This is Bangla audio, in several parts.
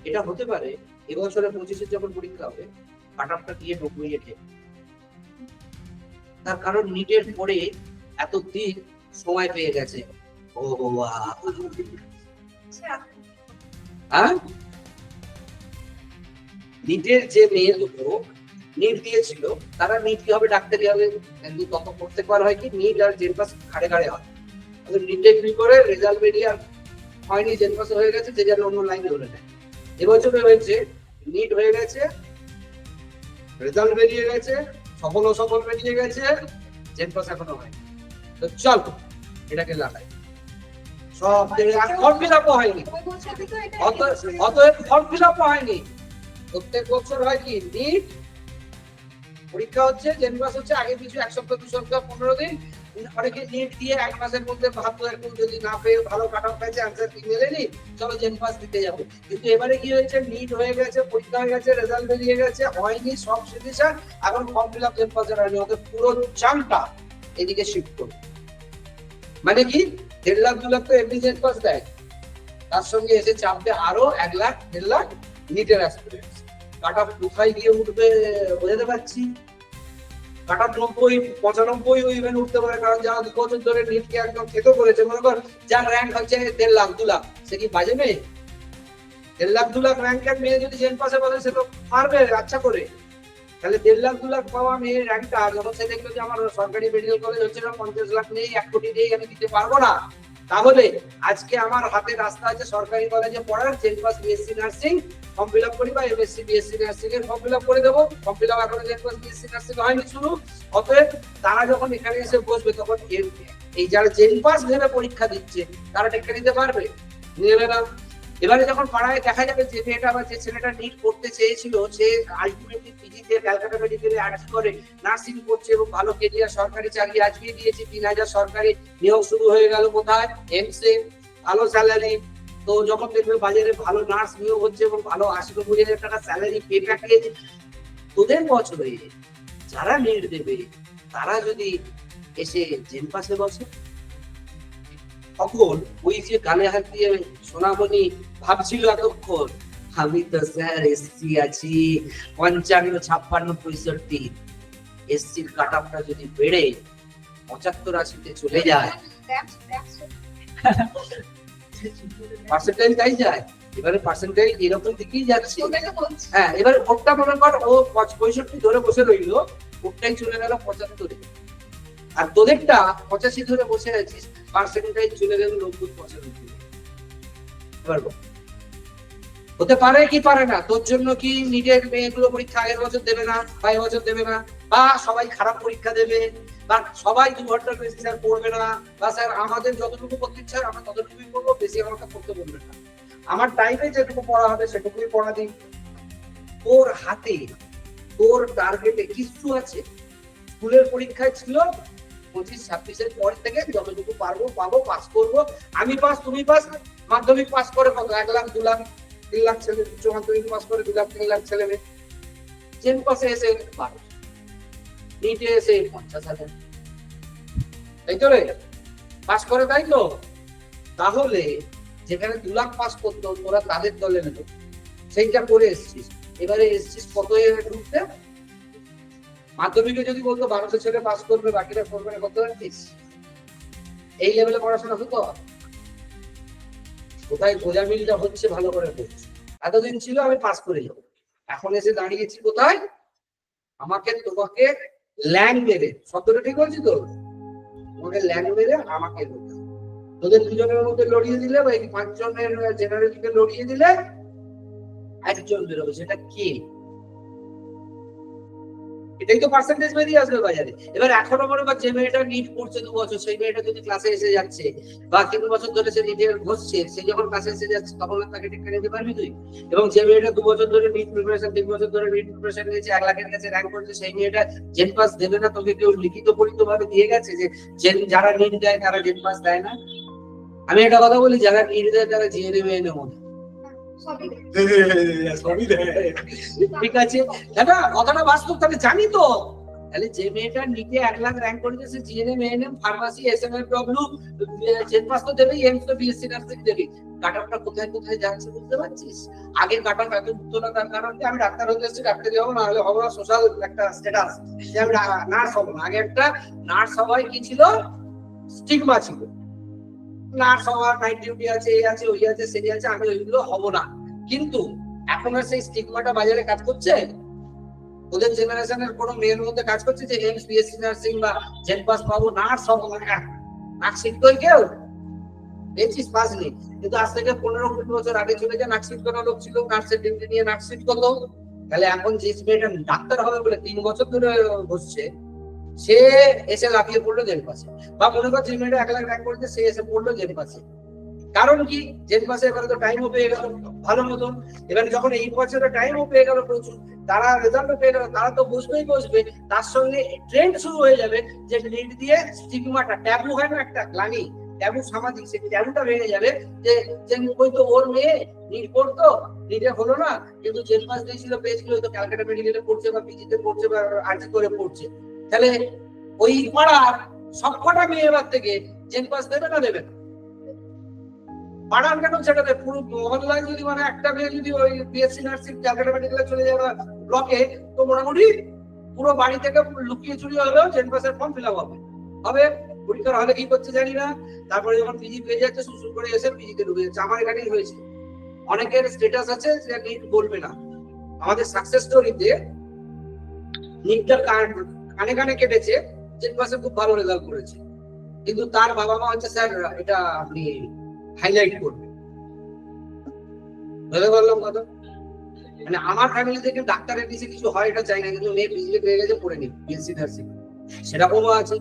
এটা হতে পারে এবছরে 25-এর যখন পরীক্ষা হবে কাট অফটা দিয়ে 90-এ ঠেকে। তার কারণ নিটের পরে এত দিন সময় পেয়ে গেছে। ও হ্যাঁ, নিটের যে মেয়ে দুটো নিট দিয়েছিল তারা নিট কি হবে, ডাক্তারি হবে, কিন্তু তত প্রত্যেকবার হয় কি নিট আর জেনপাস ঘাড়ে ঘাড়ে হয়। নিটে কি করে রেজাল্ট বেরিয়ে হয়নি, জেনপাস হয়ে গেছে, যে যেন অন্য লাইন ধরে নেয়। এবছরে হয়েছে নিট হয়ে গেছে, রেজাল্ট বেরিয়ে গেছে, সফল বেরিয়ে গেছে, জেনপাস এখনো হয়নি। তো চল এটাকে লাগাই, সব ফর্ম ফিল আপ হয়নি, অতএব ফর্ম ফিল আপ হয়নি। প্রত্যেক বছর হয় কি নিট পরীক্ষা হচ্ছে, জেনপাস হচ্ছে, আগে পিছু 1 সপ্তাহ 2 সপ্তাহ 15 দিন। অনেকে নিট দিয়ে 1 মাসের মধ্যে ভাবতো একটু যদি না পেয়ে ভালো কাট অফ পেয়েছে অ্যান্সার কি মেলেনি, চলো জেনপাস দিতে যাবো। কিন্তু এবারে কি হয়েছে, নিট হয়ে গেছে, পরীক্ষা হয়ে গেছে, রেজাল্ট বেরিয়ে গেছে, হয়নি, সব সিটিশন এখন ফর্ম ফিল আপ জেনপাসের হয়নি, ওদের পুরো চামটা এদিকে শিফট করবে। মানে কি 1.5 লাখ 2 লাখ তো এমনি জেনপাস দেয়, তার সঙ্গে এসে চাপবে আরো 1 লাখ 1.5 লাখ নিটের অ্যাসপিরেন্টস। কাট অফ কোথায় গিয়ে উঠবে বোঝাতে পারছি। কাট অফ 90-95 ইভেন উঠতে পারে, কারণ যারা 2 বছর ধরে নিটকে একদম খেতে করেছে, মনে কর যার র্যাঙ্ক হচ্ছে 1.5 লাখ 2 লাখ, সে কি বাজে মেয়ে? 1.5 লাখ 2 লাখ র্যাঙ্কের মেয়ে যদি জেনপাসে বলে সে তো পারবে আচ্ছা করে। তাহলে 1.5 লাখ 2 লাখ পাওয়া মেয়ের র্যাঙ্কটা যখন সে দেখলো যে আমার সরকারি মেডিকেল কলেজ হচ্ছে না, 50 লাখ নেই, 1 কোটি নেই, আমি দিতে পারবো না, তাহলে আজকে আমার হাতে রাস্তা আছে সরকারি কলেজে পড়ার, জেনপাস BSc nursing form fill up করি, বা এমএসসি বিএসসি নার্সিং এর ফর্ম ফিল আপ করে দেবো। ফর্ম ফিল আপ এখন জেনপাস বিএসসি নার্সিং হয়নি শুরু। অতএব তারা যখন এখানে এসে বসবে তখন এই যারা জেনপাস ভেবে পরীক্ষা দিচ্ছে তারা টেক্কা নিতে পারবে, নেবে না। এবারে যখন পাড়ায় দেখা যাবে যে মেয়েটা বা যে ছেলেটা নিট করতে চেয়েছিল, সে আলটিমেটলি পিজিতে ক্যালকাটা মেডিকেলে আর্টস করে নার্সিং করছে এবং ভালো কেরিয়ার, সরকারি চাকরি আজকে দিয়েছে 3000 সরকারি নিয়োগ শুরু হয়ে গেল কোথায়, এমসে, ভালো স্যালারি। তো যখন দেখবে বাজারে ভালো নার্স নিয়োগ হচ্ছে এবং ভালো 80-90 টাকা স্যালারি পে প্যাকেজ, তোদের বছরে যারা নিট দেবে তারা যদি এসে জেনপাসে বসে, তখন ওই যে গানে হাত দিয়ে সোনামণি ভাবছিল এতক্ষণ, আমি তো স্যার এসসি আছি 55-56-65, এসসির কাট অফটা যদি বেড়ে 75-80-তে চলে যায়, পার্সেন্টাইল তাই যায়, এবারে পার্সেন্টাইল এরকম দিকেই যাচ্ছে। হ্যাঁ, এবারে ওটা মনে কর ও 65 ধরে বসে রইলো, ওটাই চলে গেল 75-এ, আর তোদেরটা 85 ধরে বসে আছিস, পার্সেন্টাইল চলে গেল 90-95। এবার হতে পারে কি পারে না, তোর জন্য কি নিটের মেয়েগুলো পরীক্ষা আগের বছর দেবে না, বা এবছর দেবে না, বা সবাই খারাপ পরীক্ষা দেবে, বা সবাই 2 ঘন্টার বেশি স্যার পড়বে না, বা স্যার আমাদের যতটুকু করতে ইচ্ছা আমরা ততটুকুই করবো, বেশি আমাকে পড়তে বলবে না, আমার টাইমে যেটুকু পড়া হবে সেটুকুই পড়া দিই। তোর হাতে তোর টার্গেটে কিছু আছে। স্কুলের পরীক্ষায় ছিল 25-26-এর পর থেকে যতটুকু পারবো পাবো, পাস করবো, আমি পাস তুমি পাস। মাধ্যমিক পাস করে কত 1 লাখ 2 লাখ 3 লাখ ছেলে, উচ্চ মাধ্যমিক পাস করে 2 লাখ 3 লাখ ছেলে মেয়ে, জেনপাসে এসে 12, নিটে এসে 50,000, তাই তো রে পাস করে, তাই তো? তাহলে যেখানে 2 লাখ পাস করতো তোরা তাদের দলে নিল, সেইটা করে এসছিস, এবারে এসছিস কত ঢুকতে? মাধ্যমিকে যদি বলতো 1200 ছেলে পাস করবে, বাকিরা করবে না, কত জানিস? এই লেভেলে পড়াশোনা হতো? কোথায় গোজা মিলটা হচ্ছে ভালো করে পড়ছি। এতদিন ছিল আমি পাস করে যাবো, এখন এসে দাঁড়িয়েছি কোথায়? আমাকে তোমাকে ল্যাং মেরে, শব্দটা ঠিক বলছি তো, তোমাকে ল্যাং মেরে আমাকে তোদের 2জনের মধ্যে লড়িয়ে দিলে, বা এই 5 জনের জেনারেলকে লড়িয়ে দিলে 1 জন বেরোবে, সেটা কি? এটাই তো পার্সেন্টেজ বেরিয়ে আসবে বাজারে। এবার এখনো মনে কর যে মেয়েটা নিট করছে 2 বছর, সেই মেয়েটা যদি ক্লাসে এসে যাচ্ছে, বা 3 বছর ধরে সে নিটের ঘষছে, সে যখন ক্লাসে এসে যাচ্ছে তখন তাকে টেক্কা নিতে পারবি তুই? এবং যে মেয়েটা 2 বছর ধরে নিট প্রিপারেশন, 3 বছর ধরে নিট প্রিপারেশন নিয়েছে, 1 লাখের কাছে র্যাঙ্ক করছে, সেই মেয়েটা জেন পাস দেবে না? তোকে কেউ লিখিত পরিচিত ভাবে দিয়ে গেছে যে যারা নিট দেয় তারা জেন পাস দেয় না? আমি একটা কথা বলি, যারা নিট দেয় তারা জিএনএম এনে মনে, ঠিক আছে দাদা, কথাটা বাস্তব, তাহলে জানি তো। তাহলে যে মেয়েটা নিটে 1 লাখ র্যাঙ্ক করেছে জিএনএম, এএনএম, ফার্মাসি, এসএমএফডব্লিউ, জেনপাস তো দেবেই, এমস তো বিএসসি নার্সিং দেবে, কাটারটা কোথায় কোথায় যাচ্ছে বুঝতে পারছিস? আগের কাটার এত উঠতো না, তার কারণ কি আমি ডাক্তার হতে এসেছি, ডাক্তারি হবো, না হলে হবো না সোশ্যাল একটা স্ট্যাটাস, যে আমি নার্স হবো না। আগে একটা নার্স হওয়ায় কি ছিল, স্টিগমা ছিল, নার্স হওয়ার নাইট ডিউটি আছে, এই আছে, ওই আছে, সেই আছে, আমি ওইগুলো হবো না। কিন্তু এখন আর সেই স্টিগমাটা বাজারে কাজ করছে? ওদের জেনারেশনের কোনো মেয়ের মধ্যে কাজ করছে যে এমস বিএসসি নার্সিং বা জেড পাস পাবো, নার্স হবো না? নার্স শিখতোই কেউ? দেখছিস পাস নেই। কিন্তু আজ থেকে 15-20 বছর আগে চলে যায়, নার্সিং কোনো লোক ছিল, নার্সের ডিউটি নিয়ে নার্সিং করতো। তাহলে এখন যে মেয়েটা ডাক্তার হবে বলে 3 বছর ধরে বসছে, সে এসে লাফিয়ে পড়লো জেড পাসে। বা মনে কর যে মেয়েটা 1 লাখ র্যাঙ্ক করেছে, সে এসে পড়লো জেড পাসে। কারণ কি, জেড পাসে এবারে তো টাইমও পেয়ে গেল ভালো মতন। এবারে যখন এই বছরে টাইমও পেয়ে গেল প্রচুর, তারা রেজাল্টও পেয়ে গেল, তারা তো বসবে। তার সঙ্গে ট্রেন্ড শুরু হয়ে যাবে যে নিট দিয়ে স্টিগমাটা, ট্যাবু হয় না একটা গ্লানি, ট্যাবু সামাজিক, সেই ট্যাবুটা ভেঙে যাবে যে ওই তো ওর মেয়ে নিট পড়তো, নিটে হলো না, কিন্তু জেড পাস দিয়েছিল, পেয়েছিল, তো ক্যালকাটা মেডিকেলে পড়ছে বা পিজিতে পড়ছে বা আরজি করে পড়ছে। তাহলে ওই পাড়ার সবকটা মেয়ে এবার থেকে জেড পাস দেবে না দেবে না? পাড়ার কেন সেটা পুরো মহল্লায় যদি মানে একটা মেয়ে যদি ওই বিএসসি নার্সিং ক্যালকাটা মেডিকেলে চলে যায় ব্লকে, তো মোটামুটি পুরো বাড়ি থেকে লুকিয়ে চুরি হলেও জেড পাসের ফর্ম ফিল আপ হবে। পরীক্ষার হলে কি করছে জানি না, তারপরে যখন পিজি পেয়ে যাচ্ছে সুসুর করে এসে পিজিতে ঢুকে যাচ্ছে। আমার এখানেই হয়েছে, অনেকের স্ট্যাটাস আছে যে নিট বলবে না। আমাদের সাকসেস স্টোরিতে নিটটা কানে কানে কেটেছে, জেড পাসে খুব ভালো রেজাল্ট করেছে, কিন্তু তার বাবা মা হচ্ছে স্যার এটা আপনি হাইলাইট করবেন। বুঝতে পারলাম কথা? মানে আমার ফ্যামিলি থেকে ডাক্তারের নিচে কিছু হয় এটা চাই না, কিন্তু মেয়ে পিজিতে পেয়ে গেছে, পড়ে নি বিএসসি নার্সিং, সেরকমও আছে।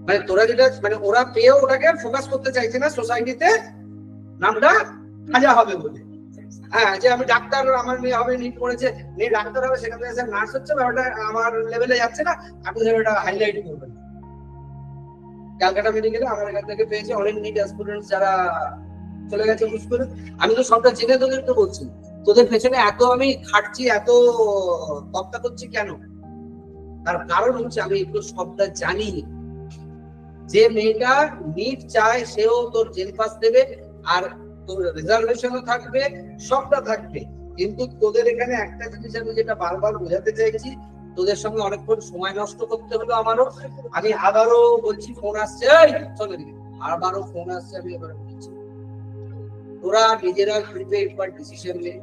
মানে তোরা যেটা মানে ওরা পেয়েও ওটাকে ফোকাস করতে চাইছে না সোসাইটিতে নামটা সাজা হবে বলে। হ্যাঁ, যে আমি ডাক্তার, আমার মেয়ে হবে, নিট পড়েছে, মেয়ে ডাক্তার হবে, সেখান থেকে নার্স হচ্ছে, ব্যাপারটা আমার লেভেলে যাচ্ছে না, আপনি এটা হাইলাইট করবেন। ক্যালকাটা মেডিকেলে আমার এখান থেকে পেয়েছে অনেক নিট অ্যাসপিরেন্টস যারা চলে গেছে বুঝ করে। আমি তো সবটা জেনে তোদেরকে বলছি, তোদের পেছনে এত আমি খাটছি, এত তপ্তা করছি কেন? তার কারণ হচ্ছে আমি এগুলো সবটা জানি। যে মেয়েটা নিট চায় সেও তোর জেল পাস দেবে, আর তোর রিজার্ভেশনও থাকবে, সবটা থাকবে। কিন্তু তোদের এখানে একটা জিনিস আমি যেটা বারবার বোঝাতে চাইছি, তোদের সঙ্গে অনেকক্ষণ সময় নষ্ট করতে হলো আমারও। আমি আবারও বলছি, ফোন আসছে, চলে দিকে আবারও ফোন আসছে, আমি এবার বলছি, তোরা নিজেরা একবার ডিসিশন নে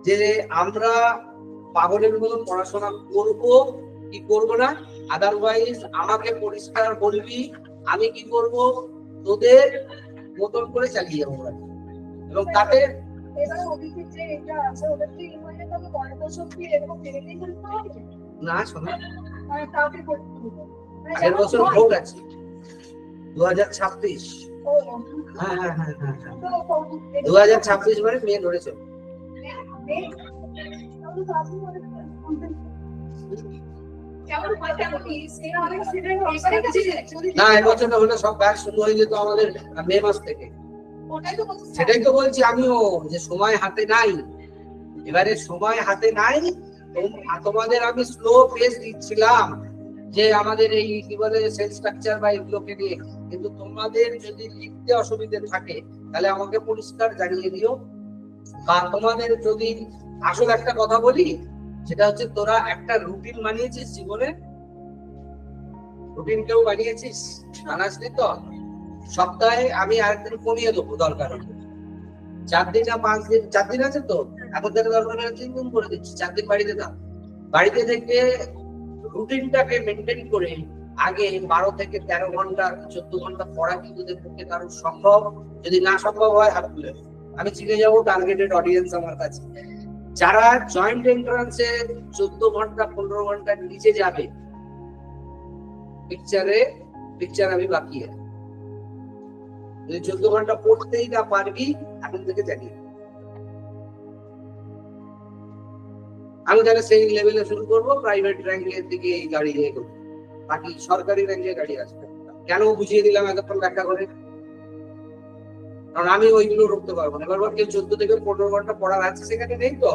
যে আমরা পাগলের মতো পড়াশোনা করব কি করব না। আদারওয়াইজ আমাকে পরিষ্কার বলবি, আমি কি করব তোদের মতন করে চালিয়ে যাবো। এবং তাতে না শোনা, আগের বছর ভোট আছে 2026। হ্যাঁ হ্যাঁ হ্যাঁ হ্যাঁ 2026 মানে মেয়ে ধরেছে। না, এবছরটা হলে সব ব্যাচ শুরু হয়ে যেত আমাদের মে মাস থেকে। সেটাই তো বলছি আমিও, যে সময় হাতে নাই, এবারে সময় হাতে নাই। তোমাদের আমি স্লো পেস দিচ্ছিলাম যে আমাদের এই কি বলে সেল স্ট্রাকচার বা এগুলোকে নিয়ে, কিন্তু তোমাদের যদি লিখতে অসুবিধা থাকে তাহলে আমাকে পরিষ্কার জানিয়ে দিও। বা তোমাদের যদি আসল একটা কথা বলি, সেটা হচ্ছে তোরা একটা রুটিন বানিয়েছিস জীবনে, রুটিন কেউ বানিয়েছিস? বানাসনি তো? সপ্তাহে আমি আরেকদিন কমিয়ে দেবো দরকার, 4 দিন না 5 দিন, 4 দিন আছে তো, এখন থেকে দরকার 3 দিন করে দিচ্ছি, 4 দিন বাড়িতে থাক। বাড়িতে থেকে রুটিনটাকে মেনটেন করে আগে 12 থেকে 13 ঘন্টা 14 ঘন্টা পড়া কি তোদের পক্ষে কারণ সম্ভব? যদি না সম্ভব হয় হাত তুলে, আমি চিনে যাবো টার্গেটেড অডিয়েন্স আমার কাছে। যারা জয়েন্ট এন্ট্রান্সে 14 ঘন্টা 15 ঘন্টা নিচে যাবে, পিকচার আমি বাকি আছে। যদি 14 ঘন্টা পড়তেই না পারবি, এখন থেকে জানিয়ে আমি তাহলে সেই লেভেলে শুরু করবো, প্রাইভেট র্যাঙ্কের দিকে এই গাড়ি এগোবো, বাকি সরকারি র্যাঙ্কে গাড়ি আসবে। কেন বুঝিয়ে দিলাম এতক্ষণ ব্যাখ্যা করে? কারণ আমি ওইগুলো রুখতে পারবো না। এবার কেউ 14 থেকে 15 ঘন্টা পড়ার আছে, সেখানে নেই তো।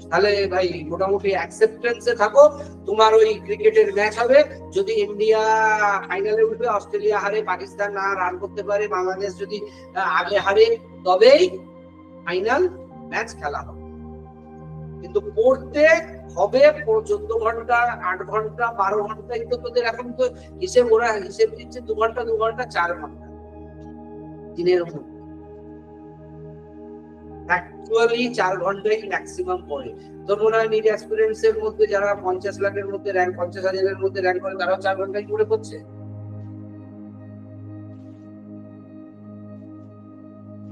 তাহলে ভাই মোটামুটি অ্যাকসেপ্টেন্সে থাকো। তোমার ওই ক্রিকেটের ম্যাচ হবে, যদি ইন্ডিয়া ফাইনালে উঠবে, অস্ট্রেলিয়া হারে, পাকিস্তান না রান করতে পারে, বাংলাদেশ যদি আগে হারে, তবেই ফাইনাল ম্যাচ খেলা হবে। কিন্তু পড়তে হবে 14 ঘন্টা, 8 ঘন্টা, 12 ঘন্টা, কিন্তু তোদের এখন তো হিসেব, ওরা হিসেব দিচ্ছে 2 ঘন্টা 2 ঘন্টা 4 ঘন্টা দিনের মধ্যে। অ্যাকচুয়ালি 4 ঘন্টাই ম্যাক্সিমাম পড়ে। তোর মনে হয় নিট এক্সপিরিয়েন্স এর মধ্যে যারা 50 লাখের মধ্যে র্যাঙ্ক, 50,000 এর মধ্যে র্যাঙ্ক করে, তারাও 4 ঘন্টায় পড়ে পড়ছে?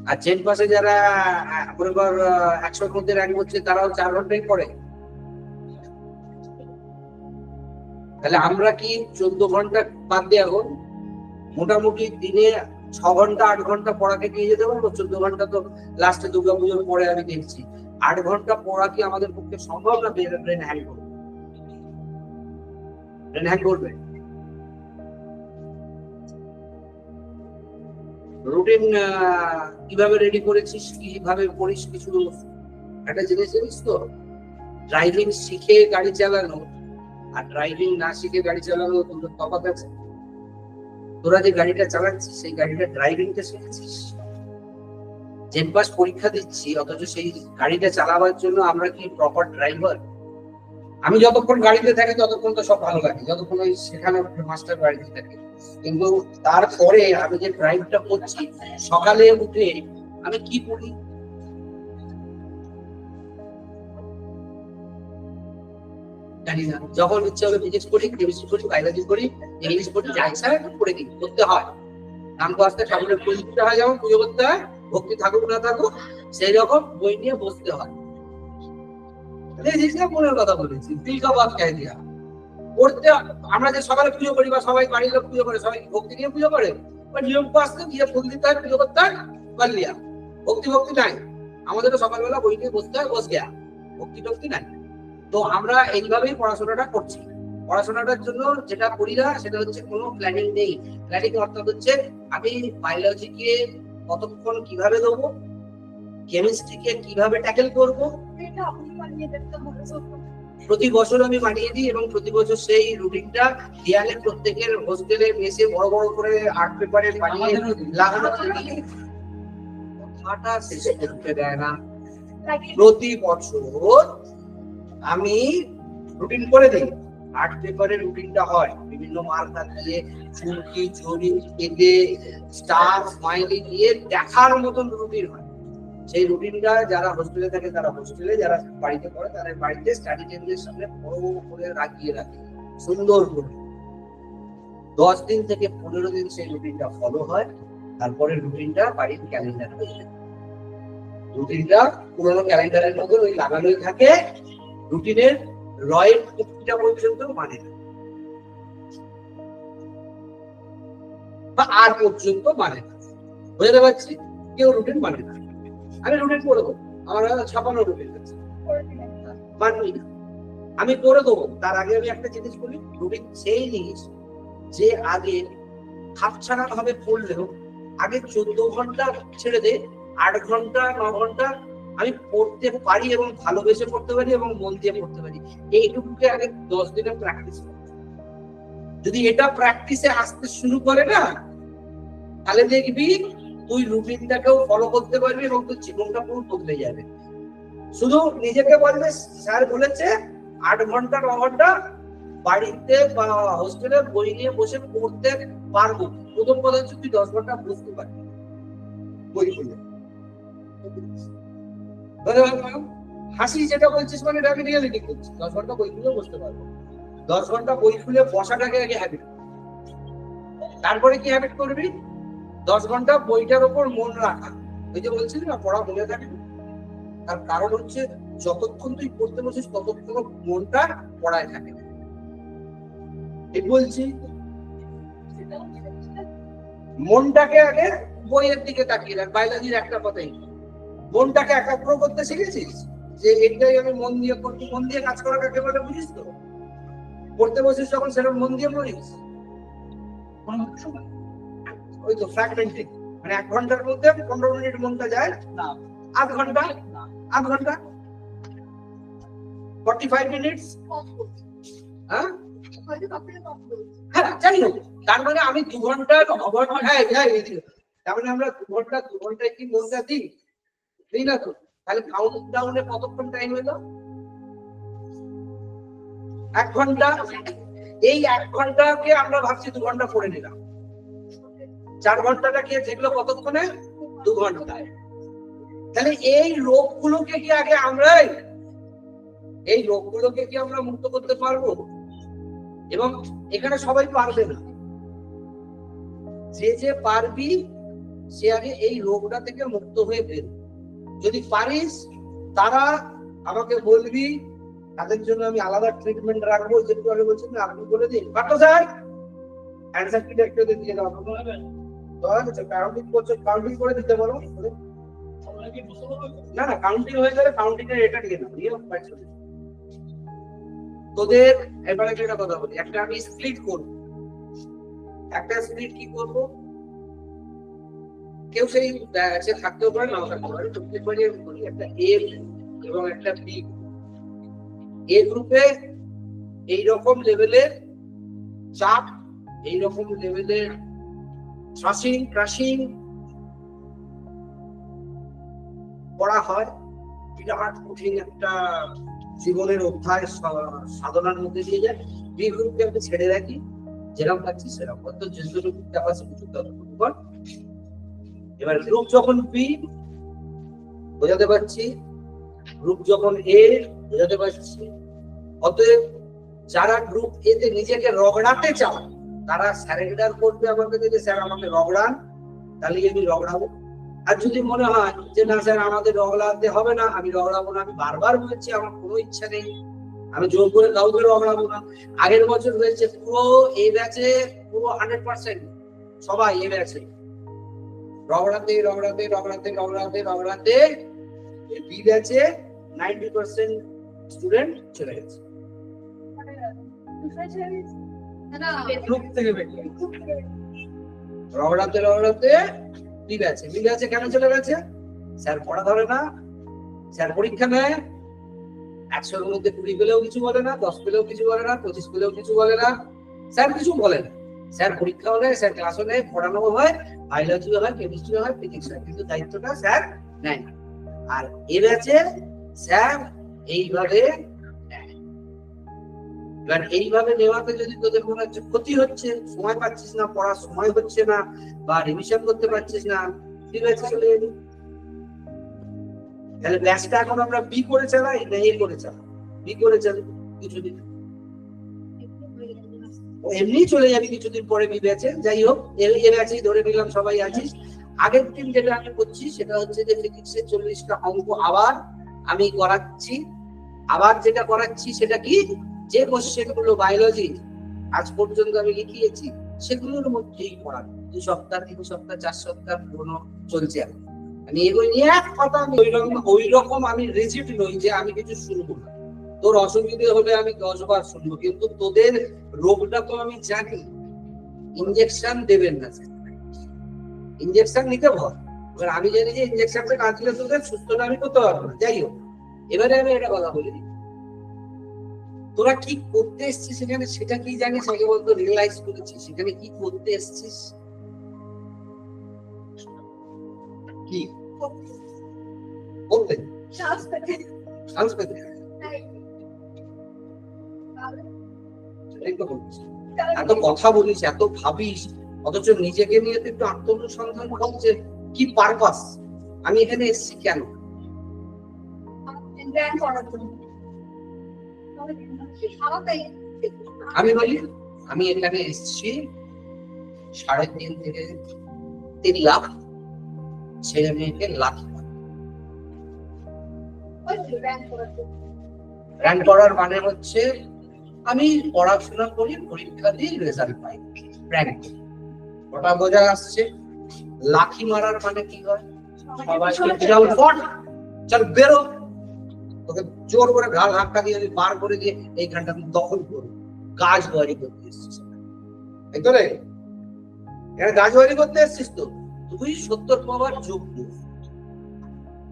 আর জেন পাশে যারা মনে কর 100-র মধ্যে র্যাঙ্ক করছে, তারাও 4 ঘন্টায় পড়ে। তাহলে আমরা কি 14 ঘন্টা বাদ দিয়ে এখন মোটামুটি দিনে 6 ঘন্টা 8 ঘন্টা পড়াকে নিয়ে যেতে পারবো? 14 ঘন্টা তো লাস্টে দুর্গাপুজোর পরে আমি দেখছি। 8 ঘন্টা পড়া কি আমাদের পক্ষে সম্ভব? না ব্রেন হ্যাং করবে? ব্রেন হ্যাং করবে। রুটিন কিভাবে রেডি করেছিস, কিভাবে পড়িস, কিছু একটা জিনিস জানিস তো, ড্রাইভিং শিখে গাড়ি চালানো আর ড্রাইভিং না শিখে গাড়ি চালানো দুটো তফাৎ আছে। তোরা যে গাড়িটা চালাচ্ছিস, সেই গাড়িটা ড্রাইভিংটা শিখেছিস? জেন পাস পরীক্ষা দিচ্ছি, অথচ সেই গাড়িটা চালাবার জন্য আমরা কি প্রপার ড্রাইভার? আমি যতক্ষণ গাড়িতে থাকি ততক্ষণ তো সব ভালো লাগে, যতক্ষণ ওই সেখানে মাস্টার গাড়িতে থাকে। কিন্তু তারপরে আমি যে ড্রাইভটা করছি, সকালে উঠে আমি কি করি? জানি না। যখন ইচ্ছে হবে ফিজিক্স পড়ি, কেমিস্ট্রি পড়ি, বায়োলজি পড়ি, ইংলিশ পড়ি, যা ইচ্ছা হয় পড়ে দিই, করতে হয়। নাম তো আসতে ঠাকুরের পুজো দিতে হয়, যেমন পুজো করতে হয়, ভক্তি থাকুক না থাকুক সেই রকম বই নিয়ে বসতে হয়। মনের কথা বলেছি, দিল কা বাত কহ দিয়া। পড়তে আমরা যে সকালে পুজো করি বা সবাই বাড়ির লোক পুজো করে, সবাই ভক্তি নিয়ে পুজো করে, বা নিয়ম আসতে গিয়ে ফুল দিতে হয়, পুজো করতে হয়, বালিয়া। ভক্তি ভক্তি নাই, আমাদের সকালবেলা বই নিয়ে বসতে হয়, বস গিয়া, ভক্তি টক্তি নাই। তো আমরা এইভাবেই পড়াশোনাটা করছি। পড়াশোনাটার জন্য যেটা করি না, সেটা হচ্ছে কোনো প্ল্যানিং নেই। প্ল্যানিং অর্থাৎ হচ্ছে আমি বায়োলজিকে কতক্ষণ কিভাবে দেবো, কেমিস্ট্রিকে কিভাবে ট্যাকেল করবো, প্রতি বছর আমি বানিয়ে দিই, এবং প্রতি বছর সেই রুটিনটা দেয়ালে প্রত্যেকের হোস্টেলে মেসে বড় বড় করে আর্ট পেপারে বানিয়ে লাগানো থাকে। কথাটা শেষ করতে দেয় না। প্রতি বছর আমি রুটিন করে দিই, আর্ট পেপারের রুটিনটা হয় বিভিন্ন মার্কার দিয়ে, চুমকি ছড়ি কেটে স্টার স্মাইলি দিয়ে দেখার মতন রুটিন হয়। সেই রুটিনটা যারা হোস্টেলে থাকে তারা হোস্টেলে, যারা বাড়িতে পড়ে তারা বাড়িতে স্টাডি টেবিলের সামনে বড় করে রাখিয়ে রাখে সুন্দর করে। 10 দিন থেকে 15 দিন সেই রুটিনটা ফলো হয়, তারপরে রুটিনটা বাড়ির ক্যালেন্ডার হয়ে যায়। রুটিনটা পুরোনো ক্যালেন্ডারের মধ্যে ওই লাগানোই থাকে, রুটিনের রয়ের প্রতিটা পর্যন্ত মানে না, বা আর পর্যন্ত মানে না। বুঝতে পারছি? কেউ রুটিন মানে না। আমি রুটিন করে দেবো, আমার 56 রুটিন আছে, মানবি না, আমি করে দেবো। তার আগে আমি একটা জিনিস বলি, রুটিন সেই জিনিস যে আগে খাপছাড়া ভাবে পড়লেও আগে 14 ঘন্টা ছেড়ে দে, 8 ঘন্টা 9 ঘন্টা আমি পড়তে পারি, এবং ভালোবেসে পড়তে পারি, এবং মন দিয়ে পড়তে পারি। এইটুকুকে আগে 10 দিনে প্র্যাকটিস করি। যদি এটা প্র্যাকটিসে আসতে শুরু করে না, তাহলে দেখবি তুই রুটিনটাকেও ফলো করতে পারবি, এবং তোর জীবনটা পুরো বদলে যাবে। শুধু নিজেকে বলবে স্যার বলেছে 8 ঘন্টা 9 ঘন্টা বাড়িতে বা হোস্টেলে বই নিয়ে বসে পড়তে পারবো। প্রথম কথা হচ্ছে তুই 10 ঘন্টা বুঝতে পারবি বই খুলে। হাসি যেটা বলছিস মানে এটা আমি রিয়েলিটি করছি, 10 ঘন্টা বই খুলে বসতে পারবো। 10 ঘন্টা বই খুলে বসাটাকে আগে হ্যাবিট, তারপরে কি হ্যাবিট করবি? 10 ঘন্টা বইটার উপর মন রাখা। ওই যে বলছিলি না পড়া ভুলে যাবি, তার কারণ হচ্ছে যতক্ষণ তুই পড়তে বসিস ততক্ষণ মনটা পড়ায় থাকে। ঠিক বলছি? মনটাকে আগে বইয়ের দিকে তাকিয়ে রাখ। বায়োলজির একটা কথাই, মনটাকে একাগ্র করতে শিখেছিস যে এটাই আমি মন দিয়ে করছি। মন দিয়ে কাজ করা কাকে বলে বুঝিস তো? পড়তে বসিস যখন সেরকম মন দিয়ে পড়িস, ওই তো ফ্র্যাগমেন্টিং, মানে 1 ঘন্টার মধ্যে 15 মিনিট মনটা যায় না, আধ ঘন্টা 45 মিনিটস। হ্যাঁ হ্যাঁ জানি না, তার মানে আমি 2 ঘন্টা হ্যাঁ হ্যাঁ, তার মানে আমরা 2 ঘন্টায় কি বলতে দিই না তো? তাহলে কাউন্ট ডাউনে কতক্ষণ টাইম হলো? 1 ঘন্টা। এই 1 ঘন্টাকে আমরা ভাবছি 2 ঘন্টা করে নিলাম, 4 ঘন্টাটা কি যেগুলো কতক্ষণে? 2 ঘন্টায়। তাহলে এই রোগগুলোকে কি আগে আমরা মুক্ত করতে পারবো? এবং এখানে সবাই পারবে না, যে পারবি সে আগে এই রোগটা থেকে মুক্ত হয়ে বের। যদি পারিস তারা আমাকে বলবি, তাদের জন্য আমি আলাদা ট্রিটমেন্ট রাখবো। যেহেতু আগে বলছেন না, আপনি বলে দিন পাঠো স্যার, অ্যান্সার কি একটু দিয়ে দাও। কাউন্টিং করে দিতে বলো। না না, কাউন্টিং হয়ে গেলে কাউন্টিং এর এটা দিয়ে দাও। তোদের এবারে একটা কথা বলি, একটা আমি স্প্লিট করবো। একটা স্প্লিট কি করবো? কেউ সেই ব্যাচে থাকতেও পারে, নাও থাকতে পারে। একটা এ এবং একটা বি। এ গ্রুপে এইরকম লেভেলের চাপ, এইরকম লেভেলের ক্রাশিং পড়া হয়। এটা কঠিন একটা জীবনের অধ্যায়, সাধনার মধ্যে দিয়ে যায়। বি গ্রুপকে আমি ছেড়ে রাখি, যেরকম পাচ্ছি সেরকম কত যেটুকু ক্যাপাসিটি ততটুকু কর। এবার গ্রুপ যখন বি বোঝাতে পারছি, গ্রুপ যখন এ বোঝাতে পারছি। অতএব যারা গ্রুপ এ তে নিজেকে রগড়াতে চায় তারা স্যারেন্ডার করবে আমাকে, যে স্যার আমাকে রগড়ান, তাহলে আমি রগড়াবো। আর যদি মনে হয় যে না স্যার আমাদের রগড়াতে হবে না, আমি রগড়াবো না। আমি বারবার বলছি আমার কোনো ইচ্ছা নেই, আমি জোর করে কাউকে রগড়াবো না। আগের বছর হয়েছে পুরো এই ব্যাচে পুরো 100% সবাই এই ব্যাচে রগড়াতে বি ব্যাচে 90% স্টুডেন্ট চলে গেছে। রগড়াতে বি ব্যাচে কেন চলে গেছে? স্যার পড়া ধরে না, স্যার পরীক্ষা নেয় 100-এর মধ্যে 20 পেলেও কিছু বলে না, 10 পেলেও কিছু বলে না, 25 পেলেও কিছু বলে না, স্যার কিছু বলে না। স্যার পরীক্ষা হলে, স্যার ক্লাসও নেয়, পড়ানো হয়, বায়োলজি হয়, কেমিস্ট্রি হয়, ফিজিক্স হয়, কিন্তু দায়িত্বটা স্যার নেয় না। আর এ ব্যাচে স্যার এইভাবে নেয়। এবার এইভাবে নেওয়াতে যদি তোদের মনে হচ্ছে ক্ষতি হচ্ছে, সময় পাচ্ছিস না, পড়ার সময় হচ্ছে না, বা রিভিশন করতে পারছিস না, ঠিক আছে চলে যাবি। তাহলে ব্যাচটা এখন আমরা বি করে চালাই না এ করে চালাই? বি করে চালাই কিছুদিন, এমনি চলে যাবি কিছুদিন পরে বি ব্যাচে। যাই হোক, এ ব্যাচেই ধরে নিলাম সবাই আছিস। আগের দিন যেটা আমি করছি সেটা হচ্ছে যে ফিজিক্সের 40টা অঙ্ক আবার আমি করাচ্ছি। আবার যেটা করাচ্ছি সেটা কি, যে কোশ্চেন গুলো বায়োলজি আজ পর্যন্ত আমি লিখিয়েছি সেগুলোর মধ্যেই পড়ানো। 2 সপ্তাহ 3 সপ্তাহ 4 সপ্তাহ পুরনো চলছে। আমি এগুলো নিয়ে এক কথা, আমি ওই রকম আমি রিজিড নই যে আমি কিছু শুনবো না। তোর অসুবিধে হলে আমি 10 বার শুনবো, কিন্তু তোদের রোগটা তো আমি জানি। ইনজেকশন দেবেন না, ইনজেকশন নিতে ভয়। এবার আমি জানি যে ইনজেকশনটা না দিলে তোদের সুস্থটা আমি করতে পারবো না। যাই হোক, এবারে আমি এটা কথা বলি, তোরা কি করতে এসছিস সেখানে, সেটা কি জানিস? আগে বলতো রিয়েলাইজ করেছিস সেখানে কি করতে এসছিস? কি বলতে? এত কথা বলিস, এত ভাবিস, অথচ নিজেকে নিয়ে তো একটু আত্মসন্ধান করছে। কি পারপাস, আমি এখানে এসেছি কেন? আমি বলি আমি এখানে এসেছি 3.5 থেকে 3 লাখ ছেলে মেয়েকে র্যাঙ্ক করার মানে হচ্ছে আমি পড়াশোনা করি, পরীক্ষা দিই, রেজাল্ট পাই, র্যাঙ্ক। ওটা বোঝা আসছে। লাঠি মারার মানে কি হয়? চল বেরো, তোকে জোর করে ঘাড় ধাক্কা দিয়ে বার করে দিয়ে এইখানটা দখল করবো। গাছ বাড়ি করতে এসছিস, তাই তো রে? এখানে গাছ বাড়ি করতে এসছিস তো? তুই 70 পাওয়ার যোগ্য,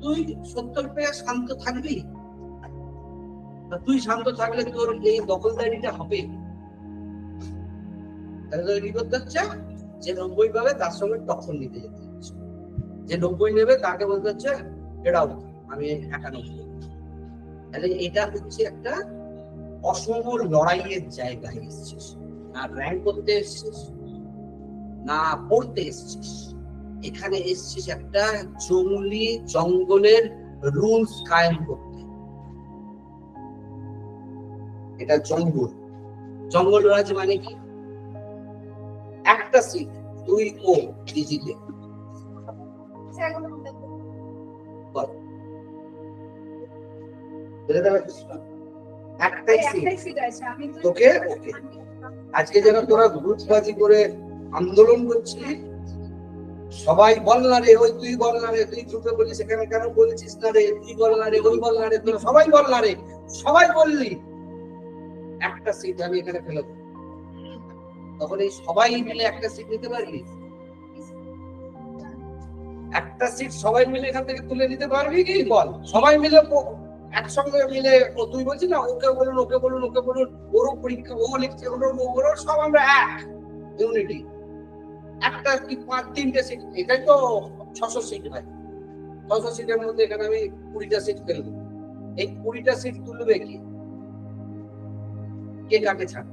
তুই 70 পেয়ে শান্ত থাকবি? তুই শান্ত থাকলে তোর এই দখলদারিটা হবে। তাহলে কি করতে হচ্ছে, যে 90 পাবে তার সঙ্গে টক্কর নিতে যেতে হচ্ছে, যে 90 নেবে তাকে বলতে হচ্ছে এটাও আমি 91। তাহলে এটা হচ্ছে একটা অসম লড়াইয়ের জায়গায় এসেছিস, না র্যাঙ্ক করতে এসেছিস না পড়তে এসেছিস, এখানে এসেছিস একটা জঙ্গলি জঙ্গলের রুলস কায়েম করতে। এটা জঙ্গল, জঙ্গল রাজ মানে কি, একটা সিট তুই ও ডিজিটে একটাই সিট তোকে। ওকে, আজকে যেন তোরা গ্রুপবাজি করে আন্দোলন করছিস, সবাই বল না রে, ওই তুই বল না রে, তুই গ্রুপে বলিস সেখানে কেন বলেছিস না রে, তুই বল না রে, ওই বল না রে, তোরা সবাই বল না রে, সবাই বললি একটা সিট আমি এখানে ফেলে দেবো, তখন এই সবাই মিলে একটা সিট নিতে পারবি? একটা সিট সবাই মিলে এখান থেকে তুলে নিতে পারবি কি বল? সবাই মিলে একসঙ্গে মিলে, তুই বলছিস না ওকে বলুন ওকে বলুন ওকে বলুন, ওরও পরীক্ষা ও লিখছে, ওরও সব আমরা এক ইউনিটি, একটা কি 5-3টে সিট, এটাই তো 600 সিট হয়। 600 সিটের মধ্যে এখানে আমি 20টা সিট ফেলবো, এই 20টা সিট তুলবে কি, কে কাকে ছাড়?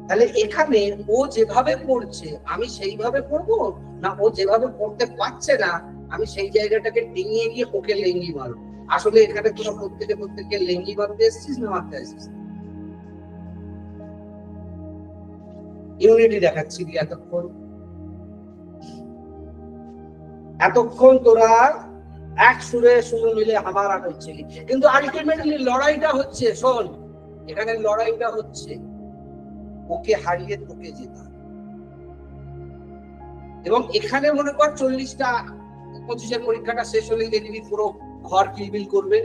তাহলে এখানে ও যেভাবে পড়ছে আমি সেইভাবে পড়বো, না ও যেভাবে পড়তে পারছে না আমি সেই জায়গাটাকে ডিঙিয়ে গিয়ে ওকে লেঙ্গি মারবো? আসলে এখানে তোরা প্রত্যেকে লেঙ্গি মারতে এসেছিস না মারতে এসেছিস? ইউনিটি দেখাচ্ছি এতক্ষণ তোরা এক সুরে সুর মিলে হামারা করছিলি, কিন্তু আলটিমেটলি লড়াইটা হচ্ছে, শোন এখানে লড়াইটা হচ্ছে ওকে হারিয়ে তোকে জেতা। এবং এখানে মনে কর 40টা 25-এর পরীক্ষাটা শেষ হলে দেখবি পুরো ঘর কিলবিল করবে,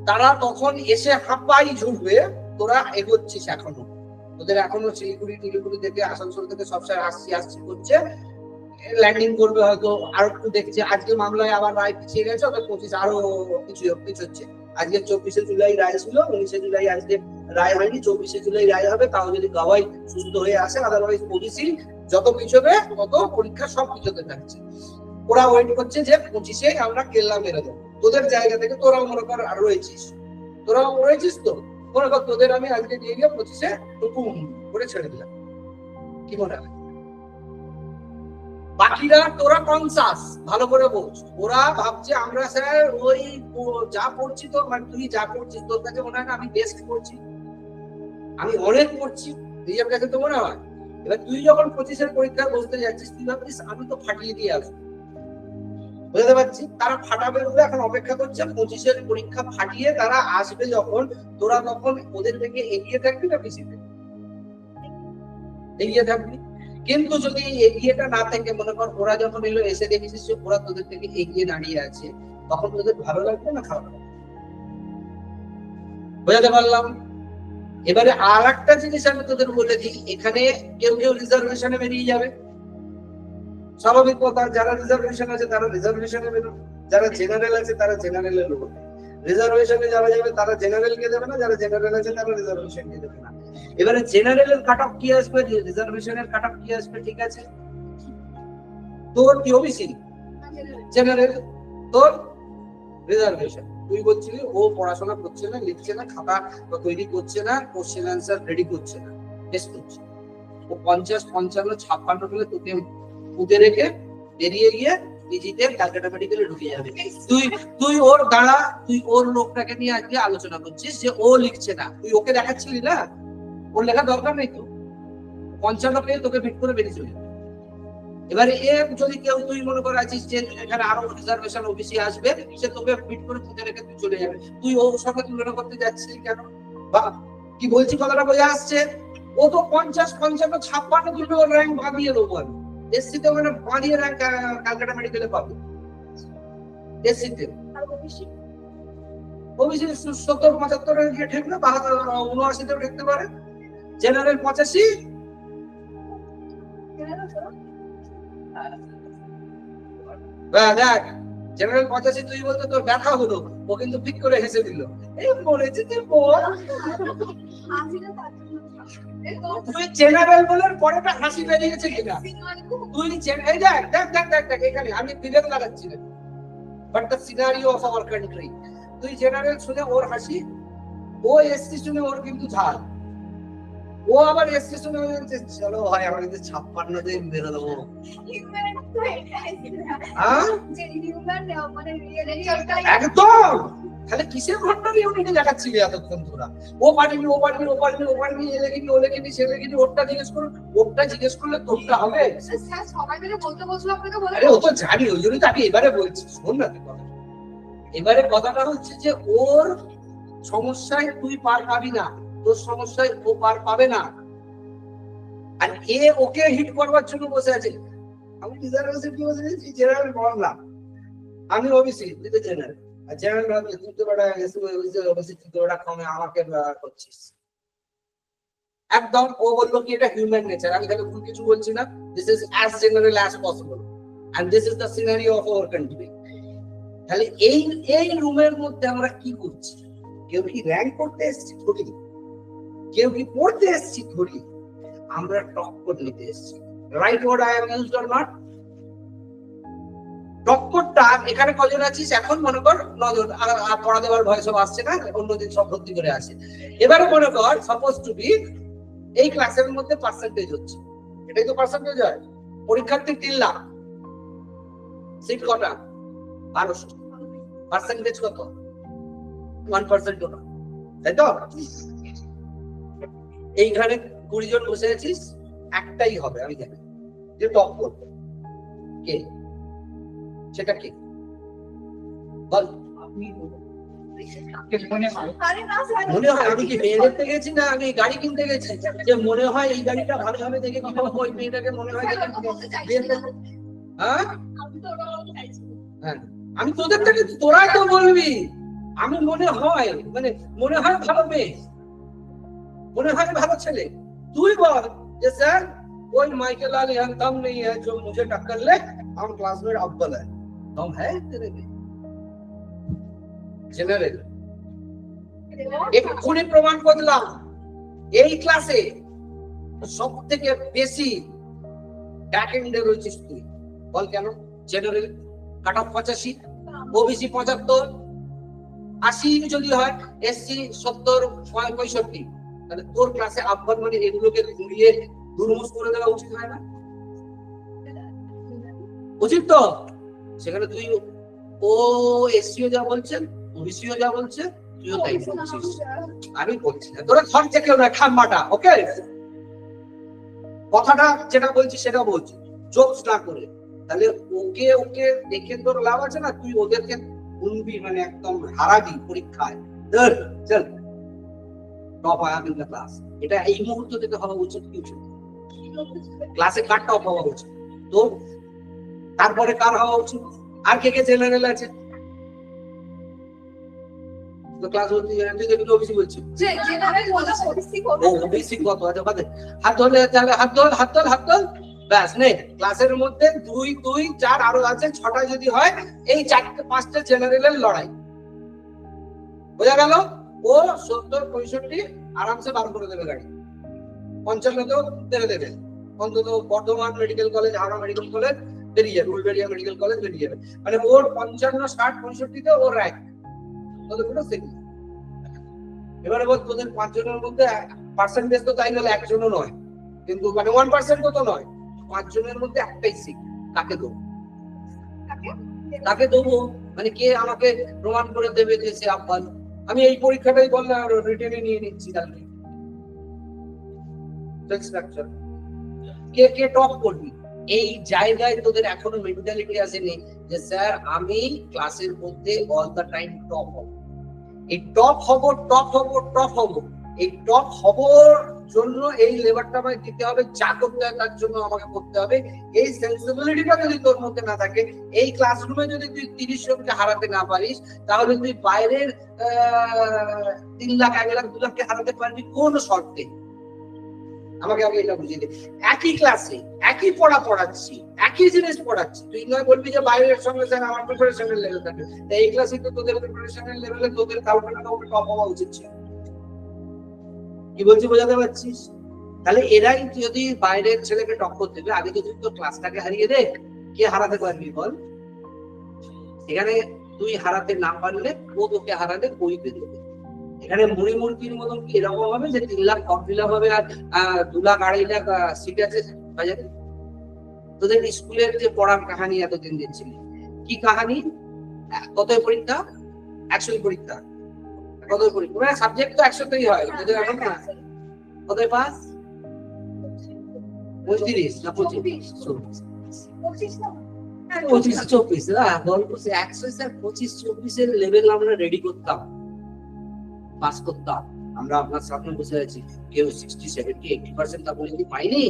তারা তখন এসে হাঁপাই ঝুলবে, তোরা এগোচ্ছিস এখনো, তোদের এখনো শিলিগুড়ি থেকে আসানসোল থেকে সবসময় আসছি করছে, ল্যান্ডিং করবে হয়তো, আর একটু দেখছে আজকে মামলায় আবার রায় পিছিয়ে গেছে, ওদের 25 আরো কিছু হচ্ছে, আজকে 24শে জুলাই রায় ছিল, 19শে জুলাই আজকে রায় হয়নি, 24শে জুলাই রায় হবে, তাও যদি গাওয়াই সুস্থ হয়ে আসে, আদারওয়াইজ পলিসি যত পিছবে তত পরীক্ষা সব পিছতে থাকছে। ওরা ওয়েট করছে যে 25শে আমরা কেল্লা মেরে দেবো, তোদের জায়গা থেকে তোরাও মনে কর আর রয়েছিস তো, মনে কর তোদের আমি আজকে দিয়ে গিয়ে 25শে টুকুম করে ছেড়ে দিলাম, কি মনে হয়? বাকিরা তোরা কনসাস ভালো করে বোঝ, ওরা ভাবছে আমরা স্যার ওই যা পড়ছি তো, মানে তুই যা পড়ছিস তোর কাছে মনে হয় না আমি বেস্ট পড়ছি, আমি অনেক পড়ছি, নিজের কাছে তো মনে হয়। এবার তুই যখন 25-এর পরীক্ষায় বসতে যাচ্ছিস তুই ভাবছিস আমি তো ফাটিয়ে দিয়ে আসবো, বুঝতে পারছি, তারা ফাটাবে বলে এখন অপেক্ষা করছে 25-এর পরীক্ষা ফাটিয়ে তারা আসবে যখন, তোরা তখন ওদের থেকে এগিয়ে থাকবি না পিছিয়ে থাকবি? এগিয়ে থাকবি। কিন্তু যদি এগিয়েটা না থাকে, মনে কর ওরা যখন এলো এসে দেখেছিস ওরা তোদের থেকে এগিয়ে দাঁড়িয়ে আছে, তখন তোদের ভালো লাগবে না খারাপ লাগবে? বোঝাতে পারলাম? এবারে আর একটা জিনিস আমি তোদের বলে দিই, এখানে কেউ রিজার্ভেশনে বেরিয়ে যাবে, স্বাভাবিক কথা, যারা রিজার্ভেশন আছে তারা রিজার্ভেশনে বেরোবে, যারা জেনারেল আছে তারা জেনারেলে বেরোবে, রিজার্ভেশনে যারা যাবে তারা জেনারেল কে দেবে না, যারা জেনারেল আছে তারা রিজার্ভেশন কে দেবে না। এবারে জেনারেলের কাট অফ কি আসবে, রিজার্ভেশনের কাট অফ কি আসবে, ঠিক আছে? তোর কি ওবিসি জেনারেল, তোর রিজার্ভেশন। তুই বলছিলি ও পড়াশোনা করছে না, লিখছে না, খাতা তৈরি করছে না, কোশ্চেন আনসার রেডি করছে না, টেস্ট করছে, ও 50, 55, 56 পেলে তোকে পুঁতে রেখে বেরিয়ে গিয়ে ডিজিটাল ক্যালকাটা মেডিকেলে ঢুকে যাবে। তুই ওর দাঁড়া, তুই ওর লোকটাকে নিয়ে আজকে আলোচনা করছিস যে ও লিখছে না, তুই ওকে দেখাচ্ছিলি না, ওর লেখা দরকার নেই তো, 55 পেয়ে তোকে ভিট করে বেরিয়ে চলে যাবে। এবারে যদি কেউ তুই মনে করে আছিস যে এখানে আরো রিজার্ভেশন ওবিসি আসবে, সে তোকে ফিট করে পুঁতে রেখে তুই চলে যাবে, তুই ওর সঙ্গে তুলনা করতে যাচ্ছিস কেন? বা কি বলছি কথাটা বোঝা আসছে? ও তো 50, 55, 56 তুলবে, ওর র্যাঙ্ক বাঁধিয়ে দেবো আমি, এসসিতে ওখানে বাঁধিয়ে র্যাঙ্ক ক্যালকাটা মেডিকেলে পাবে, এসসিতে ওবিসি 70-75 গিয়ে ঠেকলে 79-তেও ঠেকতে পারে, জেনারেল 85, দেখ জেনারেল 85 তুই বলতে তোর ব্যথা হলো, ও কিন্তু ঠিক করে হেসে দিল, এই মরেছে তুই বল। তুই জেনারেল বলার পরেটা হাসি বেরিয়েছে কিনা? তুই এই দেখ দেখ দেখ দেখ দেখ এখানে আমি বিলেন লাগাচ্ছি না, but the scenario of our country. তুই জেনারেল শুনে ওর হাসি, ও এসসি শুনে ওর কিন্তু ঝাল, ও আবার এসসি শুনে বলছে চলো ভাই আমরা কিন্তু 56 দিন বেরো দেবো। একদম। তাহলে কিসের ঘটনা ইউনিটে দেখাচ্ছিলি এতক্ষণ তোরা? ও পারিনি ও পারিনি ও পারিনি ও পারিনি, এ লেখিনি ও লেখিনি সে লেখিনি, ওরটা জিজ্ঞেস করুন, ওরটা জিজ্ঞেস করলে তোরটা হবে? আরে ও তো জানি, ওই জন্যই তো আমি এবারে বলছি, শোন না তুই কথা। এবারে কথাটা হচ্ছে যে ওর সমস্যায় তুই পার পাবি না, তোর সমস্যায় ও পার পাবে না, আর এ ওকে হিট করবার জন্য বসে আছে। আমি জেনারেল বললাম, আমি ওবিসি তুই তো জেনারেল, আর জেনারেল তুই তো বড় ওবিসি তুই তো বড় কমে আমাকে করছিস একদম। ও বললো কি এটা হিউম্যান নেচার, আমি তাহলে ভুল কিছু বলছি না। This is as general as possible and this is the scenario of our country. তাহলে এই রুমের মধ্যে আমরা কি করছি? কেউ কি র‍্যাঙ্ক করতে এসেছি ধরি, কেউ কি পড়তে এসেছি ধরি, আমরা টক্কর নিতে এসেছি। Right word I am used or not? টক্করটা এখানে কজন আছিস এখন মনে কর 9 জন, আর পড়া দেওয়ার ভয় সব আসছে না, অন্যদিন সব ভর্তি করে আসে। এবারে মনে কর সাপোজ টু বি এই ক্লাসের মধ্যে পার্সেন্টেজ হচ্ছে, এটাই তো পার্সেন্টেজ হয়। পরীক্ষার্থী 3 লাখ, সিট কটা? 1200, পার্সেন্টেজ কত? 1% না, তাই তো? এইখানে 20 জন বসে আছিস, একটাই হবে আমি জানি যে টপ করবে। কে সেটা? কে বল? মনে হয় আমি কি মেয়ে দেখতে গেছি না আমি গাড়ি কিনতে গেছি যে মনে হয় এই গাড়িটা ভালো হবে দেখে কি ওই মেয়েটাকে মনে হয়? হ্যাঁ আমি তোদেরটাকে তোরাই তো বলবি, আমি মনে হয় মানে মনে হয় ভালো মেয়ে, মনে হয় ভালো ছেলে। তুই বল যে স্যার कोई माइकल लाल यहाँ दम नहीं है जो मुझे टक्कर ले, हम क्लास में अव्वल है। दम है तेरे में? জেনারেল এক্ষুনি প্রমাণ করলাম এই ক্লাসে সব থেকে বেশি ব্যাক এন্ডে রয়েছিস তুই। বল কেন? জেনারেল কাট অফ 85, ওবিসি 75, 80 যদি হয়, এসসি 70, 65, তাহলে তোর ক্লাসে আব্বান মানে এগুলোকে ঘুরিয়ে দুর্মুষ করে দেওয়া উচিত হয় না? উচিত তো। সেখানে তুই ও এসসিও যা বলছেন, ওবিসিও যা বলছে, তুইও তাই বলছিস। আমি বলছি না তোরা ঘর থেকে না খাম্মাটা, ওকে? কথাটা যেটা বলছি সেটা বলছি, জোকস না করে। তাহলে ওকে ওকে দেখে তোর লাভ আছে না? তুই ওদেরকে গুনবি, মানে একদম হারাবি পরীক্ষায়। চল টপ আয়াবিন ক্লাস, এটা এই মুহূর্ত থেকে হওয়া উচিত। টিউশন ক্লাসে কার টপ হওয়া উচিত? তো তারপরে কার হওয়া উচিত? আর কে কে জেনারেল আছে? তো ক্লাস হচ্ছে তুই দেখবি ওবিসি বলছি যে জেনারেল বলা ওবিসি কত? ওবিসি কত আছে বাদে হাত ধরে তাহলে হাত ধর ব্যাস নে। ক্লাসের মধ্যে 2 2 4 আরো আছে 6টা যদি হয়, এই 4টে 5টে জেনারেলের লড়াই বোঝা গেল। ও 70 65 আরামসে বার করে দেবে গাড়ি, 55 তো তেরে দেবে। অন্তত Bardhaman medical college, Howrah medical college বেরিয়ে যাবে, উলবেড়িয়া মেডিকেল কলেজ বেরিয়ে যাবে, মানে ওর 55 60 65 তে ওর র্যাঙ্ক। তোদের কোনো সেকেন্ড। এবারে বল তোদের 5 জনের মধ্যে পার্সেন্টেজ তো তাই হলে একজনও নয়, কিন্তু মানে 1% তো নয়, 5 জনের মধ্যে একটাই সিট। কাকে দেবো? কাকে দেবো মানে কে আমাকে প্রমাণ করে দেবে যে সে আব্বাল? আমি এই পরীক্ষাটাই বললাম রিটেনে নিয়ে নিচ্ছি। তাহলে স্ট্রাকচার কে কে টপ করবি? এই জায়গায় তোদের এখনো মেন্টালিটি আসেনি যে স্যার আমি ক্লাসের মধ্যে অল দা টাইম টপ হব। এই টপ হব এই টপ হবর জন্য এই লেবারটা আমাকে দিতে হবে, যা করতে হয় তার জন্য আমাকে করতে হবে। এই সেন্সিবিলিটিটা যদি তোর মধ্যে না থাকে, এই ক্লাসরুমে যদি তুই 30 জনকে হারাতে না পারিস, তাহলে তুই বাইরের 3 লাখ 1 লাখ 2 লাখকে হারাতে পারবি কোন শর্তে? আমাকে আগে এটা বুঝিয়ে দে। একই ক্লাসে একই পড়াচ্ছি, একই জিনিস পড়াচ্ছি, তুই নয় বলবি যে বাইরের সঙ্গে স্যার আমার প্রিপারেশনের লেভেল থাকে, তাই এই ক্লাসে তো তোদের প্রিপারেশনের লেভেলে তোদের কালকেটা টপ হওয়া উচিত ছিল। কি বলছি বোঝাতে পারছিস? তাহলে এরাই যদি বাইরের ছেলেকে টক্কর দেবে, আগে তো তুই তো ক্লাসটাকে হারিয়ে দে। কে হারাতে পারবি বল? এখানে তুই হারাতে না পারলে ও তোকে হারালে বই বেরোবে। এখানে মুড়ি মুরগির মতন কি এরকম হবে যে 3 লাখ ফর্ম ফিল আপ হবে আর 2 লাখ 2.5 লাখ সিট আছে বাজারে? তোদের স্কুলের যে পড়ার কাহানি এতদিন দিচ্ছিলি, কি কাহানি? কত পরীক্ষা? 100 পরীক্ষা। কত পরীক্ষা? মানে সাবজেক্ট তো 100তেই হয় তোদের এখন না। কত পাস? 35 না 25? 25-24 না গল্প। 100 স্যার 25-24 এর লেভেল আমরা রেডি করতাম, পাস করতাম। আমরা আপনার সামনে বসে আছি, কেউ 60, 70, 80% তা বলে কি পাইনি?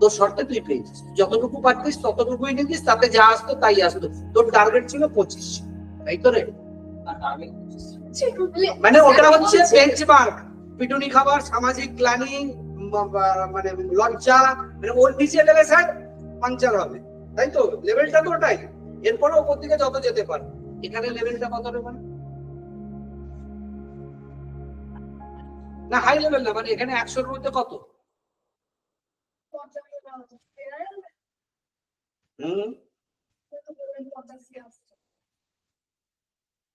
তোর শর্তে তুই পেয়েছিস, যতটুকু পারতিস ততটুকুই নিতিস, তাতে যা আসতো তাই আসতো। তোর টার্গেট ছিল 25, তাই তো রে? মানে ওটা হচ্ছে বেঞ্চমার্ক। পিটুনি খাবার, সামাজিক গ্লানি, মানে লজ্জা, মানে ওর নিচে গেলে স্যার পাঞ্চার হবে, তাই তো? লেভেলটা তো ওটাই। এরপরে ওপর দিকে যত যেতে পারে। এখানে লেভেলটা কত রে? না হাই লেভেল না, মানে এখানে 100-র মধ্যে কত? হুম